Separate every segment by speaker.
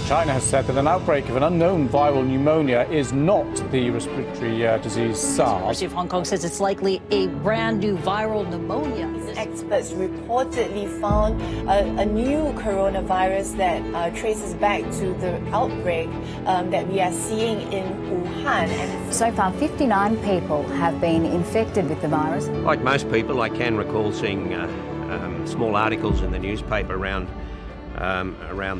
Speaker 1: China has said that an outbreak of an unknown viral pneumonia is not the respiratory disease SARS.
Speaker 2: The University of Hong Kong says it's likely a brand new viral pneumonia.
Speaker 3: Experts reportedly found a new coronavirus that traces back to the outbreak that we are seeing in Wuhan. And
Speaker 4: so far, 59 people have been infected with the virus.
Speaker 5: Like most people, I can recall seeing small articles in the newspaper around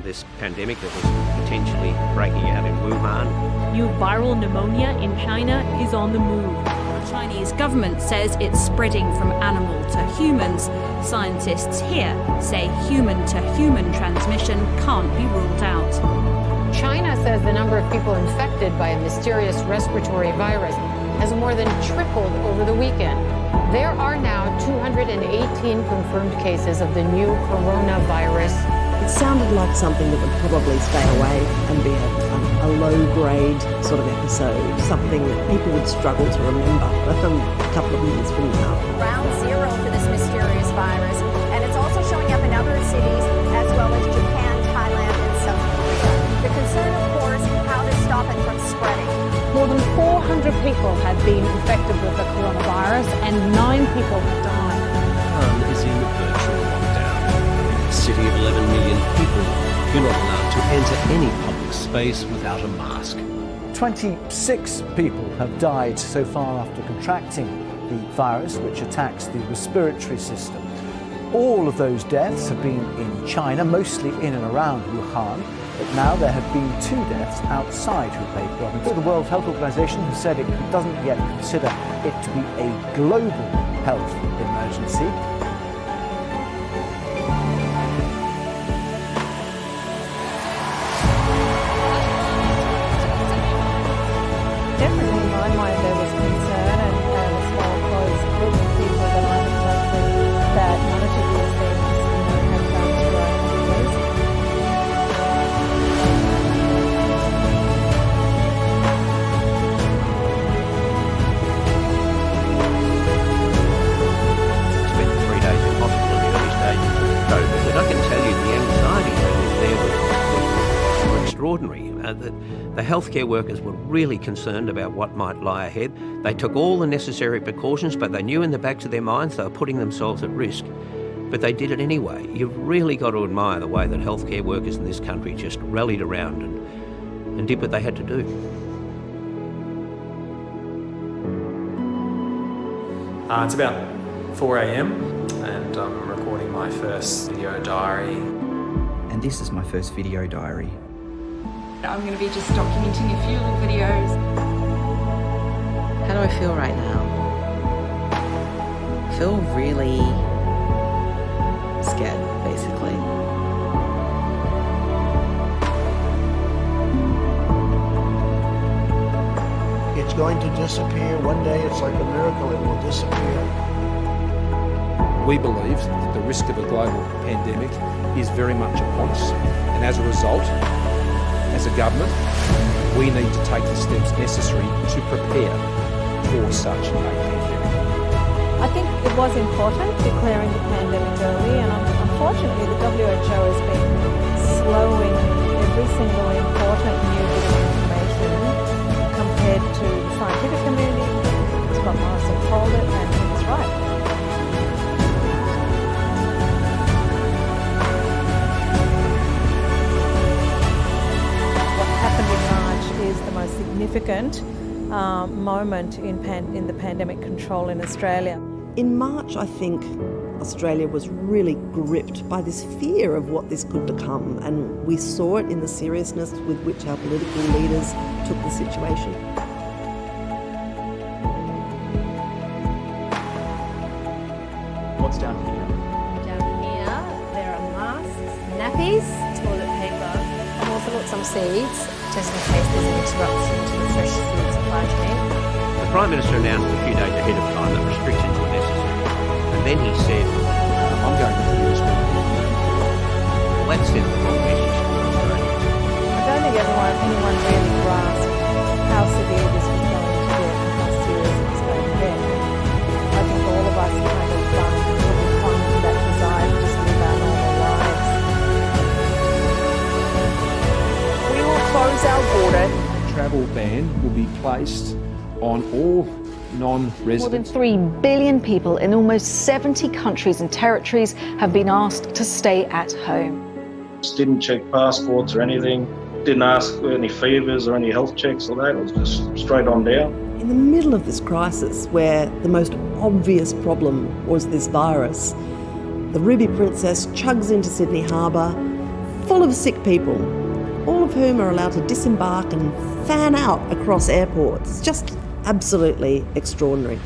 Speaker 5: this pandemic that was potentially breaking out in Wuhan.
Speaker 6: New viral pneumonia in China is on the move. The Chinese government says it's spreading from animal to humans. Scientists here say human-to-human transmission can't be ruled out.
Speaker 7: China says the number of people infected by a mysterious respiratory virus has more than tripled over the weekend. There are now 218 confirmed cases of the new coronavirus.
Speaker 8: It sounded like something that would probably stay away and be a low-grade sort of episode, something that people would struggle to remember a couple of years from now.
Speaker 4: Ground zero for this mysterious virus, and it's also showing up in other cities as well as Japan, Thailand, and South Korea. The concern, of course, how to stop it from spreading.
Speaker 7: More than 400 people have been infected with the coronavirus and 9 people have died.
Speaker 9: Wuhan is in virtual lockdown. A city of 11 million people. You're not allowed to enter any public space without a mask.
Speaker 10: 26 people have died so far after contracting the virus, which attacks the respiratory system. All of those deaths have been in China, mostly in and around Wuhan. But now there have been 2 deaths outside Hubei province. The World Health Organization has said it doesn't yet consider it to be a global health emergency.
Speaker 7: Definitely in my mind there was concern and a small close group of people that I have talked with that none of these things have done to our families.
Speaker 5: Spent 3 days in hospital in the early stages of COVID, but I can tell you the anxiety levels there were extraordinary. The healthcare workers were really concerned about what might lie ahead. They took all the necessary precautions, but they knew in the backs of their minds they were putting themselves at risk. But they did it anyway. You've really got to admire the way that healthcare workers in this country just rallied around and did what they had to do.
Speaker 11: It's about 4 a.m. and I'm recording my first video diary.
Speaker 12: And this is my first video diary.
Speaker 13: I'm going to be just documenting a few little videos.
Speaker 8: How do I feel right now? I feel really scared, basically.
Speaker 14: It's going to disappear. One day it's like a miracle, it will disappear.
Speaker 15: We believe that the risk of a global pandemic is very much upon us, and as a result, as a government, we need to take the steps necessary to prepare for such a pandemic.
Speaker 7: I think it was important declaring the pandemic early, and unfortunately the WHO has been slowing every single important new bit of information compared to the scientific community. Scott Morrison called it, and he was right. Is the most significant moment in the pandemic control in Australia.
Speaker 8: In March, I think Australia was really gripped by this fear of what this could become, and we saw it in the seriousness with which our political leaders took the situation.
Speaker 1: What's down here?
Speaker 7: Down here, there are masks, nappies, toilet paper. I've also got some seeds, just in case there's an interruption to the fresh food supply chain.
Speaker 5: The Prime Minister announced a few days ahead of time that restrictions were necessary. And then he said, I'm going to use one. Well, that sent the wrong message to Australians.
Speaker 7: I don't think anyone really grasped how severe this was going to get and how serious it was going to get. I think all of us kind of clung to that desire to just live our normal lives.
Speaker 15: ban will be placed on all non-residents.
Speaker 16: More than 3 billion people in almost 70 countries and territories have been asked to stay at home.
Speaker 17: Didn't check passports or anything, didn't ask for any fevers or any health checks or that, it was just straight on down.
Speaker 8: In the middle of this crisis, where the most obvious problem was this virus, the Ruby Princess chugs into Sydney Harbour full of sick people, all of whom are allowed to disembark and fan out across airports. Just absolutely extraordinary.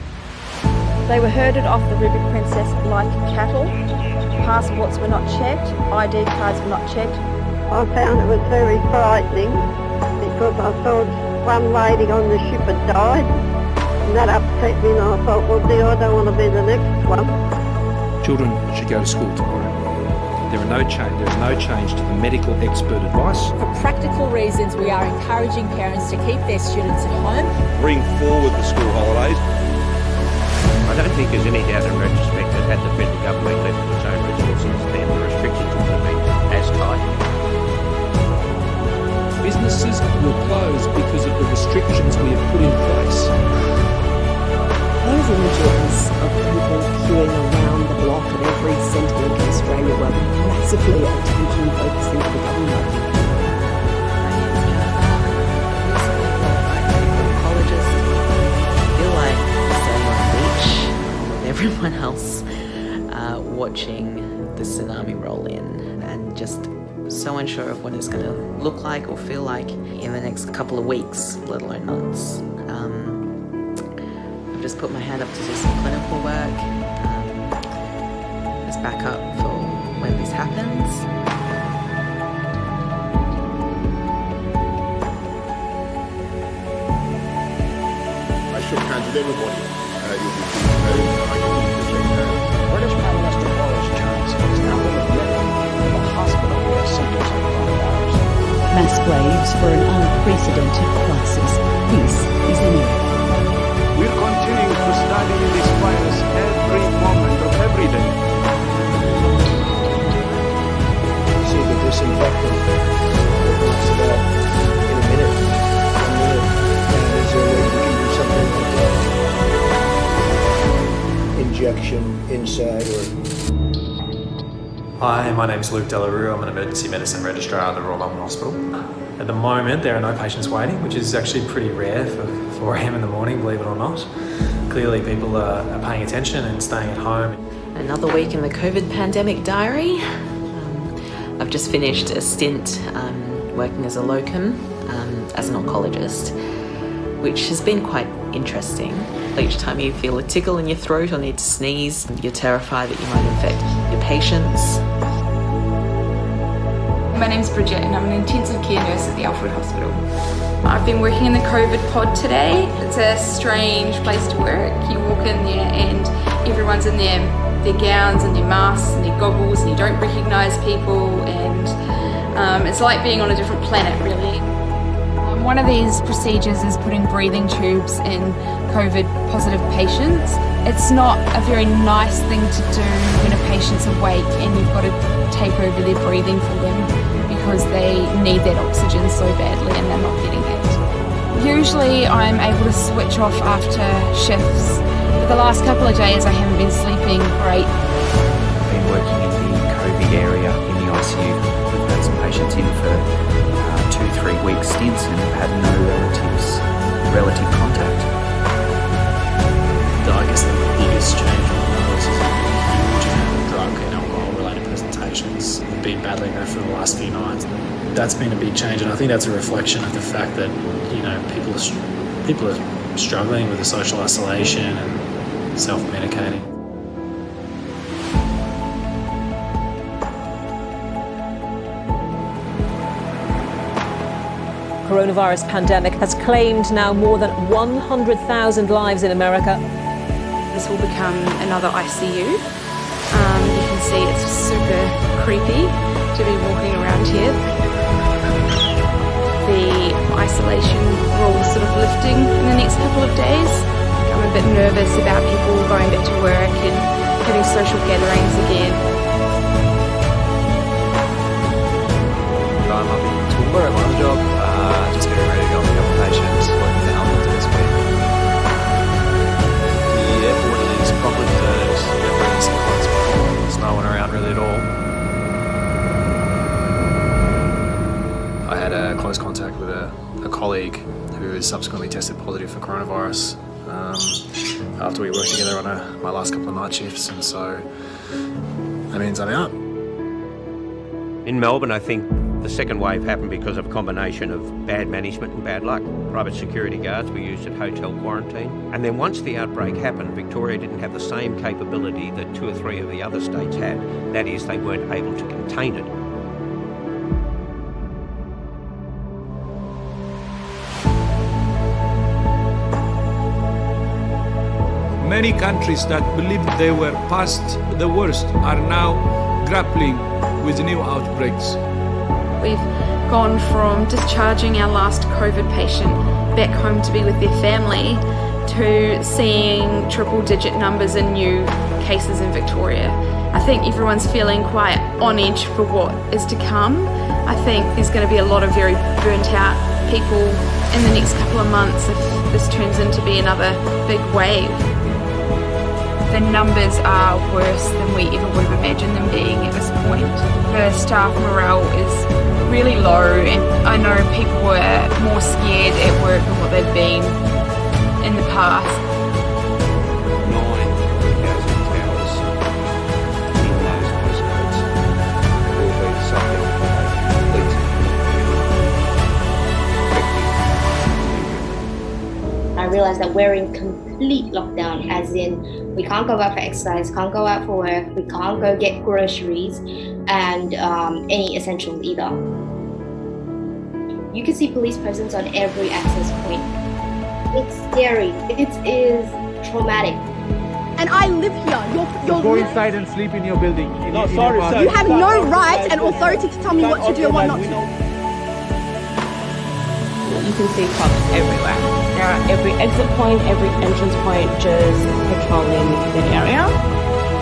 Speaker 7: They were herded off the Ruby Princess like cattle. Passports were not checked, ID cards were not checked.
Speaker 18: I found it was very frightening because I saw one lady on the ship had died, and that upset me, and I thought, well dear, I don't want to be the next one.
Speaker 15: Children should go to school tomorrow. There is no change to the medical expert advice.
Speaker 19: For practical reasons, we are encouraging parents to keep their students at home.
Speaker 20: Bring forward the school holidays.
Speaker 5: I don't think there's any doubt in retrospect that had the federal government left its own resources, then the restrictions would have been as tight.
Speaker 15: Businesses will close because of the restrictions we have put in place.
Speaker 8: Those images of people queuing around the block at every Centrelink in Australia were massively attention focusing for the government.
Speaker 21: Feel like standing on the beach with everyone else watching the tsunami roll in and just so unsure of what it's going to look like or feel like in the next couple of weeks, let alone months. I've just put my hand up to do some clinical work as backup for when this happens.
Speaker 20: I shook hands with everybody. You'll be pleased to know I continue to shake hands.
Speaker 14: British Prime Minister Boris Johnson is now being admitted to the hospital with symptoms of coronavirus.
Speaker 2: Mass graves for an unprecedented crisis. This is America.
Speaker 22: We're continuing to study this virus every moment of every day.
Speaker 14: See the disinfectant in a minute. And is there a way we can do something like that? Injection inside or...
Speaker 11: Hi, my name is Luke Delarue. I'm an emergency medicine registrar at the Royal Melbourne Hospital. At the moment, there are no patients waiting, which is actually pretty rare for 4 a.m. in the morning, believe it or not. Clearly, people are paying attention and staying at home.
Speaker 21: Another week in the COVID pandemic diary. I've just finished a stint working as a locum, as an oncologist, which has been quite interesting. Each time you feel a tickle in your throat or need to sneeze, you're terrified that you might infect your patients.
Speaker 13: My name's Bridget and I'm an intensive care nurse at the Alfred Hospital. I've been working in the COVID pod today. It's a strange place to work. You walk in there and everyone's in their gowns and their masks and their goggles and you don't recognise people and it's like being on a different planet really.
Speaker 23: One of these procedures is putting breathing tubes in COVID positive patients. It's not a very nice thing to do when a patient's awake and you've got to take over their breathing for them because they need that oxygen so badly and they're not getting it. Usually I'm able to switch off after shifts, but the last couple of days I haven't been sleeping great.
Speaker 12: I've been working in the COVID area in the ICU. We've had some patients in for 2-3 week stints and have had no relative contact.
Speaker 24: I guess the biggest change on the notice is a huge amount of drug and alcohol related presentations. We've been battling that for the last few nights. That's been a big change and I think that's a reflection of the fact that, you know, people are struggling with the social isolation and self-medicating.
Speaker 25: Coronavirus pandemic has claimed now more than 100,000 lives in America.
Speaker 13: This will become another ICU. You can see it's super creepy to be walking around here. The isolation rules sort of lifting in the next couple of days. I'm a bit nervous about people going back to work and having social gatherings again.
Speaker 11: I'm up in Toowoomba at my job, just getting ready to go on a couple of patients. all. I had a close contact with a colleague who has subsequently tested positive for coronavirus after we worked together on my last couple of night shifts, and so that means I'm out.
Speaker 5: In Melbourne, I think the second wave happened because of a combination of bad management and bad luck. Private security guards were used at hotel quarantine. And then once the outbreak happened, Victoria didn't have the same capability that 2 or 3 of the other states had. That is, they weren't able to contain it.
Speaker 22: Many countries that believed they were past the worst are now grappling with new outbreaks.
Speaker 13: We've gone from discharging our last COVID patient back home to be with their family to seeing triple-digit numbers in new cases in Victoria. I think everyone's feeling quite on edge for what is to come. I think there's going to be a lot of very burnt out people in the next couple of months if this turns into be another big wave. The numbers are worse than we ever would have imagined them being at this point. The staff morale is really low, and I know people were more scared at work than what they've been in the past.
Speaker 15: 9,000 towers in those postcodes will be subject to a complete
Speaker 3: I realized that we're in complete lockdown, as in we can't go out for exercise, can't go out for work, we can't go get groceries and any essentials either. You can see police presence on every access point. It's scary. It is traumatic.
Speaker 4: And I live here. You're
Speaker 6: go inside and sleep in your building.
Speaker 4: Sir. You have no right and authority to tell me what to do and what not to do.
Speaker 9: You can see cops everywhere. They're at every exit point, every entrance point, just patrolling the area.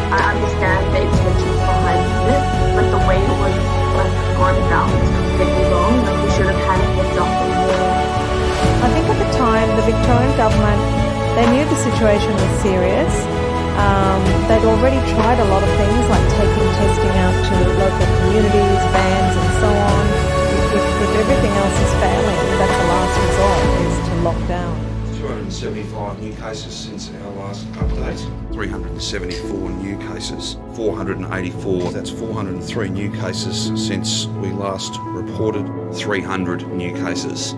Speaker 3: I understand the intentions behind it, but the way it was gone about was completely wrong. Like, we should have had a heads up before.
Speaker 7: I think at the time, the Victorian government, they knew the situation was serious. They'd already tried a lot of things like taking testing out to local communities, vans and so on. If everything else is failing, that's the last resort, is to lock down.
Speaker 10: 275 new cases since our last update. 374 new cases. 484. That's 403 new cases since we last reported. 300 new cases.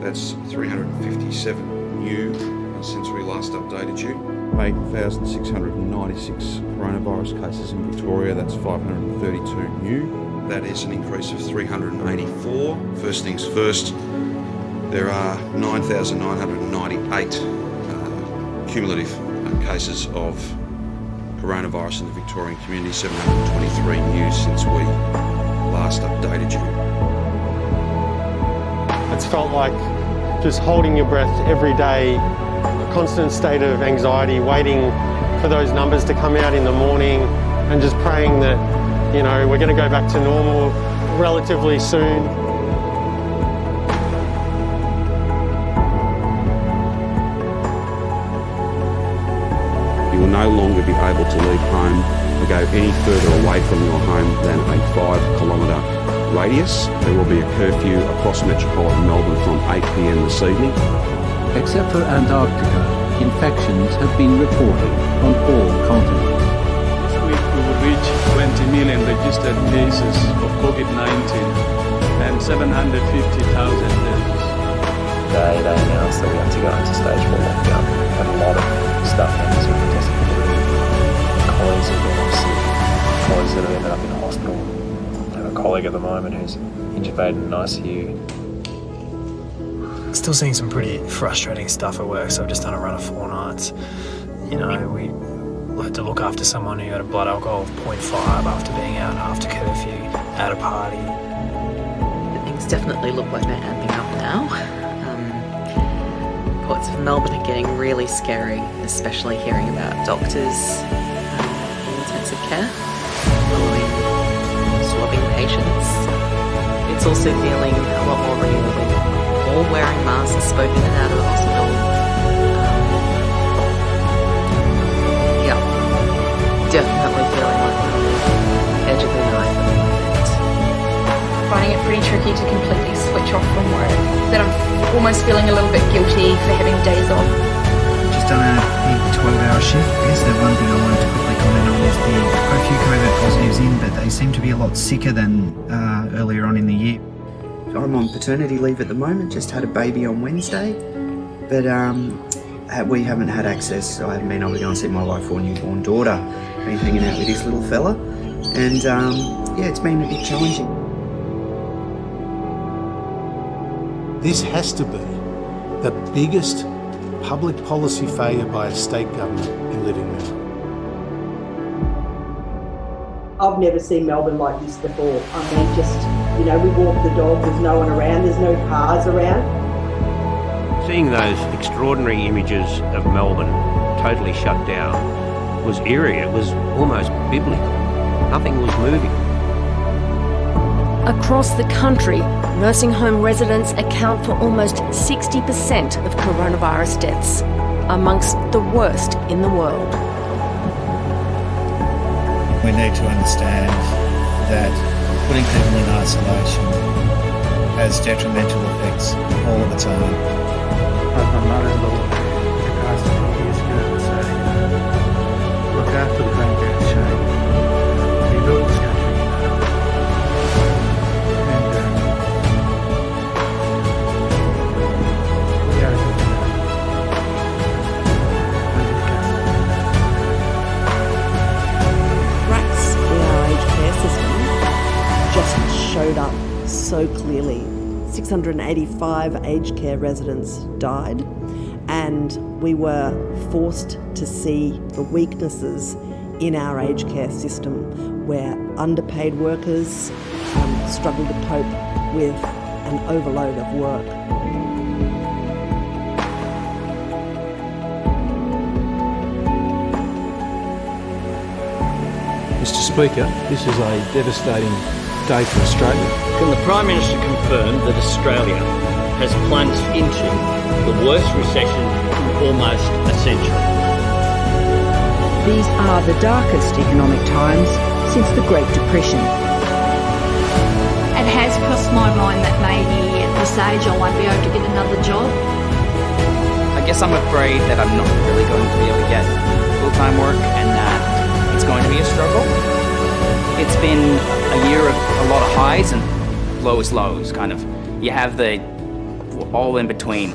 Speaker 10: That's 357 new since we last updated you. 8,696 coronavirus cases in Victoria. That's 532 new. That is an increase of 384. First things first, there are 9,998 cumulative cases of coronavirus in the Victorian community, 723 new since we last updated you.
Speaker 26: It's felt like just holding your breath every day, a constant state of anxiety, waiting for those numbers to come out in the morning and just praying that, you know, we're going to go back to normal relatively soon.
Speaker 10: You will no longer be able to leave home or go any further away from your home than a 5-kilometre radius. There will be a curfew across metropolitan Melbourne from 8 p.m. this evening.
Speaker 27: Except for Antarctica, infections have been reported on all continents.
Speaker 22: This week we will reach 20 million registered cases of COVID-19 and 750,000 deaths.
Speaker 28: They announced that we have to go into stage 4 lockdown. And a lot of staff members who have tested positive, colleagues who have been off sick, colleagues that have ended up in hospital. I have a colleague at the moment who's intubated in an ICU.
Speaker 11: Still seeing some pretty frustrating stuff at work, so I've just done a run of 4 nights. You know, we had to look after someone who had a blood alcohol of 0.5 after being out after curfew, at a party.
Speaker 21: Things definitely look like they're amping up now. Reports of Melbourne are getting really scary, especially hearing about doctors in intensive care following swabbing patients. It's also feeling a lot more real with all wearing masks both in and out of the hospital. Definitely feeling like we're
Speaker 13: tricky to completely switch off from work, that I'm almost feeling a little bit guilty for having days off.
Speaker 1: Just done a big 12-hour shift. I guess the one thing I wanted to quickly comment on is quite a few COVID positives in, but they seem to be a lot sicker than earlier on in the year. I'm on paternity leave at the moment, just had a baby on Wednesday, but we haven't had access, so I haven't been able to go and see my wife or newborn daughter. Been hanging out with this little fella, and yeah, it's been a bit challenging.
Speaker 6: This has to be the biggest public policy failure by a state government in living memory.
Speaker 2: I've never seen Melbourne like this before. I mean, just, you know, we walk the dog, there's no one around, there's no cars around.
Speaker 5: Seeing those extraordinary images of Melbourne totally shut down was eerie. It was almost biblical. Nothing was moving.
Speaker 8: Across the country, nursing home residents account for almost 60% of coronavirus deaths, amongst the worst in the world.
Speaker 16: We need to understand that putting people in isolation has detrimental effects all of the time.
Speaker 6: My mother-in-law passed a few years ago and said, look after the grandparents, Shane. We built this country.
Speaker 2: Just showed up so clearly. 685 aged care residents died, and we were forced to see the weaknesses in our aged care system, where underpaid workers struggle to cope with an overload of work.
Speaker 6: Mr. Speaker, this is a devastating day for Australia.
Speaker 17: Can the Prime Minister confirm that Australia has plunged into the worst recession in almost a century?
Speaker 18: These are the darkest economic times since the Great Depression.
Speaker 19: It has crossed my mind that maybe at this age I won't be able to get another job.
Speaker 12: I guess I'm afraid that I'm not really going to be able to get full-time work and that it's going to be a struggle. It's been a year of a lot of highs and lowest lows, kind of. You have the all in between.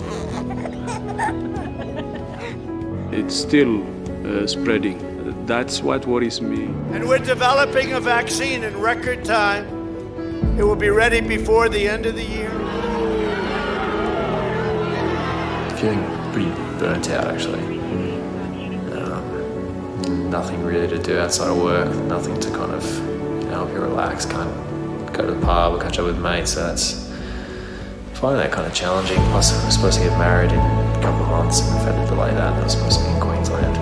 Speaker 22: It's still spreading. That's what worries me.
Speaker 20: And we're developing a vaccine in record time. It will be ready before the end of the year.
Speaker 28: Feeling pretty burnt out, actually. Nothing really to do outside of work, nothing to kind of help you relax, can't go to the pub or catch up with mates, so that's finding that kind of challenging. Plus I'm supposed to get married in a couple of months and we've had to delay that. I was supposed to be in Queensland,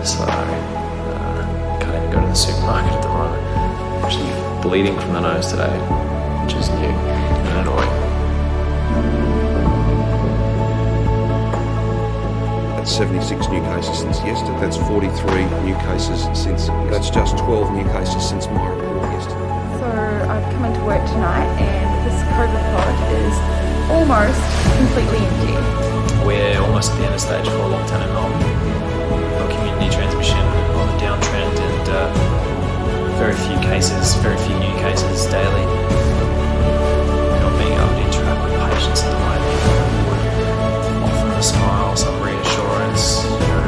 Speaker 28: so can't even go to the supermarket at the moment. Actually bleeding from the nose today, which is new and annoying.
Speaker 10: 76 new cases since yesterday. That's 43 new cases since. That's just 12 new cases since my report yesterday.
Speaker 13: So I've come into work tonight and this COVID pod is almost completely empty.
Speaker 11: We're almost at the end of stage 4 lockdown in Melbourne. We've got community transmission on the downtrend and very few new cases daily. Not being able to interact with patients in the way people would. Offer a smile, some reassurance,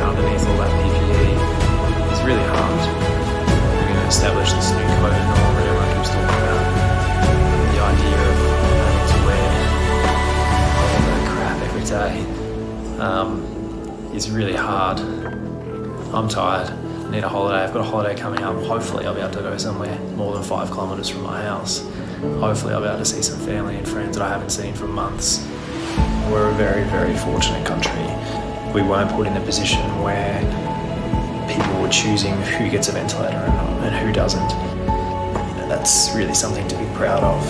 Speaker 11: underneath all that PPE. It's really hard. We're going to establish this new COVID norm that everyone keeps talking about. The idea of having to wear all that crap every day is really hard. I'm tired. I need a holiday. I've got a holiday coming up. Hopefully I'll be able to go somewhere more than 5 kilometres from my house. Hopefully I'll be able to see some family and friends that I haven't seen for months. We're a very, very fortunate country. We weren't put in a position where people were choosing who gets a ventilator and who doesn't. That's really something to be proud of.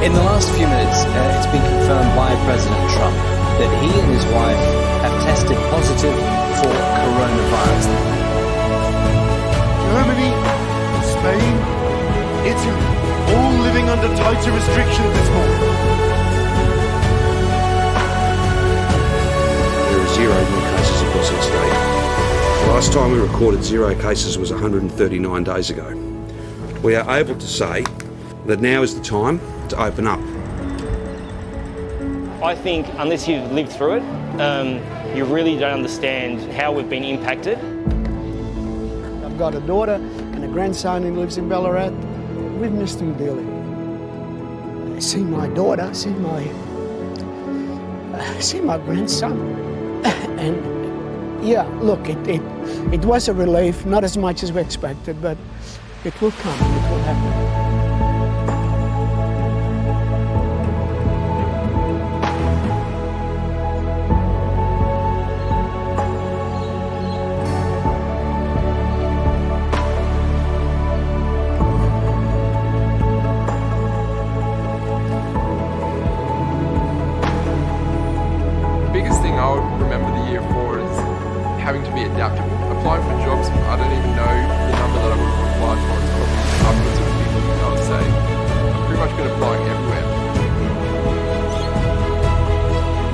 Speaker 29: In the last few minutes, it's been confirmed by President Trump
Speaker 27: that he and his wife have tested positive for coronavirus.
Speaker 3: Germany, Spain, Italy, all living under tighter restrictions this morning.
Speaker 10: There are 0 new cases across our state. The last time we recorded 0 cases was 139 days ago. We are able to say that now is the time to open up.
Speaker 4: I think unless you've lived through it, you really don't understand how we've been impacted.
Speaker 9: I've got a daughter and a grandson who lives in Ballarat. We've missed him dearly. I see my daughter, see my grandson, and yeah, look, it was a relief, not as much as we expected, but it will come, it will happen.
Speaker 14: having to be adaptable. Applying for jobs, I don't even know the number that I would have applied for. It's probably upwards of 50, I would say. I've pretty much been applying everywhere.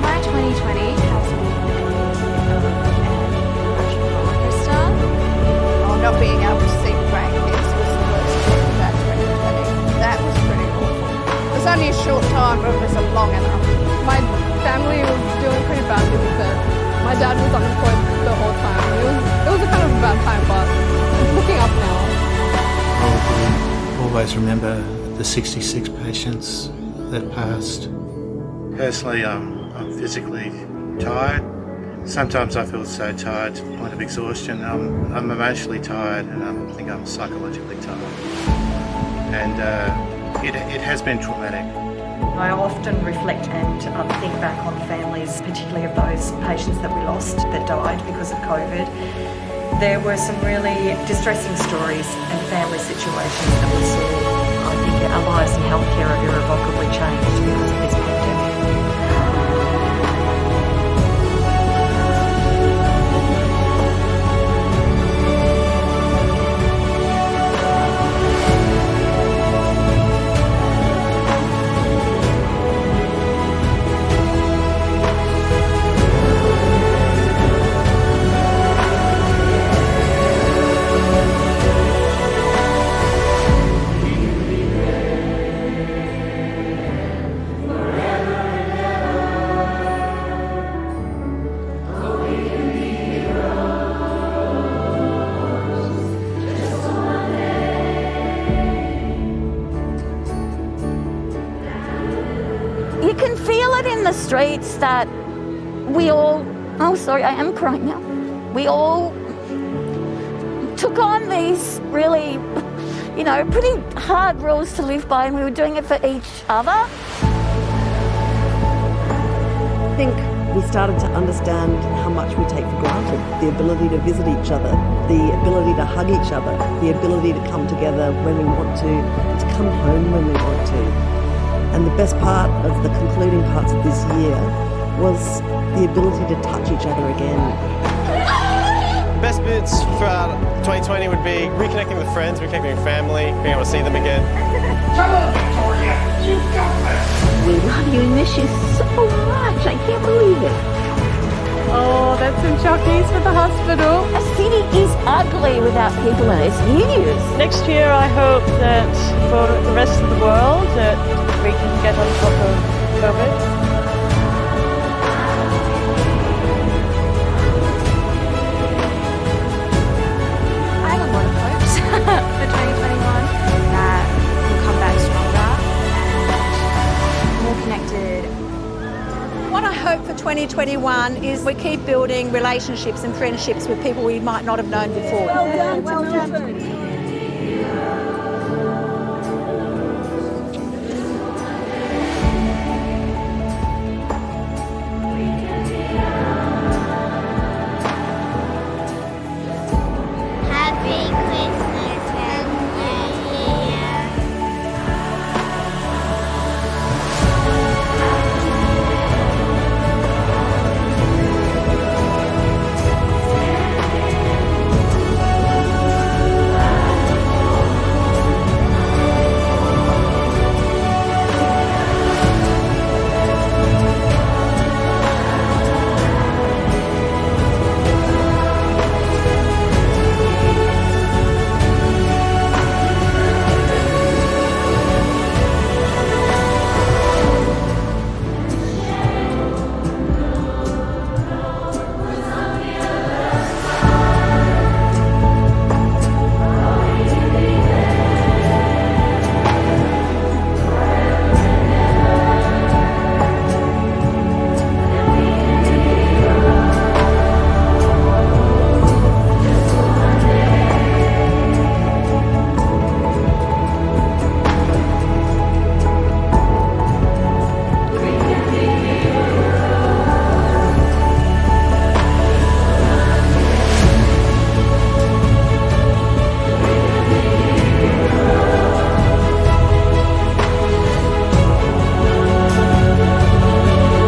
Speaker 15: My 2020 has been a roller coaster. Not being able to see grandkids was the worst part about 2020. That was pretty awful. It was only a short time, but it was long enough.
Speaker 23: My family was doing pretty badly with it. My dad was unemployed the whole time. It was a kind of a bad time, but it's looking up now.
Speaker 16: I'll always remember the 66 patients that passed.
Speaker 6: Personally, I'm physically tired. Sometimes I feel so tired to the point of exhaustion. I'm emotionally tired, and I think I'm psychologically tired. And it has been traumatic.
Speaker 24: I often reflect and think back on families, particularly of those patients that we lost that died because of COVID. There were some really distressing stories and family situations that we saw. I think our lives in healthcare are irrevocably changed because of this pandemic.
Speaker 25: You can feel it in the streets that we all, oh sorry, I am crying now. We all took on these really, pretty hard rules to live by, and we were doing it for each other.
Speaker 2: I think we started to understand how much we take for granted. The ability to visit each other, the ability to hug each other, the ability to come together when we want to come home when we want to. And the best part of the concluding parts of this year was the ability to touch each other again.
Speaker 4: The best bits throughout 2020 would be reconnecting with friends, reconnecting with family, being able to see them again.
Speaker 24: Come on, Victoria, you've got this.
Speaker 25: We love you and miss you so much. I can't believe it.
Speaker 23: Oh, that's some chockies for the hospital.
Speaker 25: A city is ugly without people in it. It's hideous.
Speaker 29: Next year, I hope that for the rest of the world that we can get on top of COVID.
Speaker 15: I have a lot of hopes for 2021 that we'll come back stronger and more connected.
Speaker 30: What I hope for 2021 is we keep building relationships and friendships with people we might not have known before.
Speaker 25: Well done.